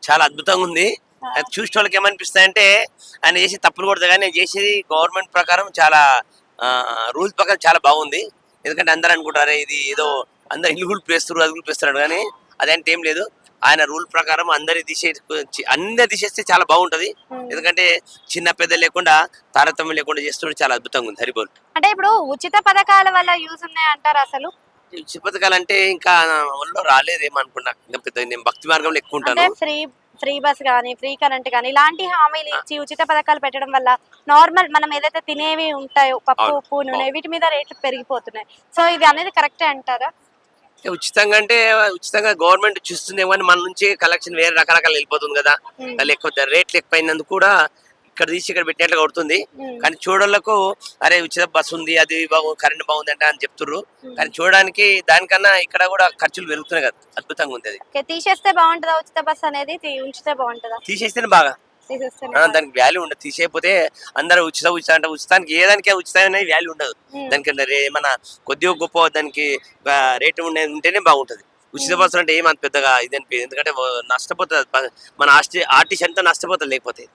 చాలా అద్భుతంగా ఉంది. అది చూసిన వాళ్ళకి ఏమనిపిస్తాయి అంటే ఆయన చేసి తప్పులు కొడతా కానీ నేను చేసేది గవర్నమెంట్ ప్రకారం చాలా రూల్స్ ప్రకారం చాలా బాగుంది. ఎందుకంటే అందరూ అనుకుంటారు ఇది ఏదో అందరు ఇల్లు కూల్పేస్తారు అది కూల్పేస్తున్నాడు కానీ అదేంటి ఏం లేదు. ఆయన రూల్ ప్రకారం అందరి తీసేస్తే చాలా బాగుంటది. ఎందుకంటే చిన్న పెద్ద లేకుండా తారతమ్యం లేకుండా చేస్తుంటే చాలా అద్భుతంగా ఉంది హరిబోల్. అంటే ఇప్పుడు ఉచిత పథకాల వల్ల యూజ్ ఉన్నాయి అంటారు అసలు? ఉచిత పథకాలు అంటే ఇంకా ఒళ్ళో రాలేదేమనుకున్నా. ఇంకా పెద్ద నేను భక్తి మార్గంలో ఎక్కువ అంటే ఉంటాను. ఫ్రీ ఫ్రీ బస్ గానీ, ఫ్రీ కరెంట్ గానీ ఇలాంటి హామీలు ఇచ్చి ఉచిత పథకాలు పెట్టడం వల్ల నార్మల్ మనం ఏదైతే తినేవి ఉంటాయో పప్పు, అవును, ఉప్పు, నూనె అవును. వీటి మీద రేట్లు పెరిగిపోతున్నాయి. సో ఇది అనేది కరెక్టే అంటారా? ఉచితంగా అంటే ఉచితంగా గవర్నమెంట్ చూస్తుందేమో అని మన నుంచి కలెక్షన్ వేరే రకరకాలు వెళ్ళిపోతుంది కదా. లేకపోతే రేట్లు ఎక్కువైనందుకు కూడా ఇక్కడ తీసి ఇక్కడ పెట్టినట్లు కొడుతుంది. కానీ చూడలకు అరే ఉచిత బస్సు ఉంది అది కరెంట్ బాగుంది అంటే అని చెప్తుర్రు. కానీ చూడడానికి దానికన్నా ఇక్కడ కూడా ఖర్చులు పెరుగుతున్నాయి కదా. అద్భుతంగా ఉంది అది. తీసేస్తే బాగుంటుందా ఉచిత బస్ అనేది? ఉంచితే బాగుంటుందా? తీసేస్తేనే బాగా. తీసేస్తేనే దానికి వాల్యూ ఉండదు. తీసేయకపోతే అందరూ ఉచిత అంటే ఉచితానికి ఏదానికి ఉచితం అనేది వాల్యూ ఉండదు. దానికి ఏమన్నా కొద్దిగా గొప్ప దానికి రేటు ఉంటేనే బాగుంటది. ఉచిత బస్సులు అంటే ఏమంత పెద్దగా ఇది అనిపించదు. ఎందుకంటే నష్టపోతుంది మన ఆర్టీసీ అంతా నష్టపోతుంది లేకపోతే.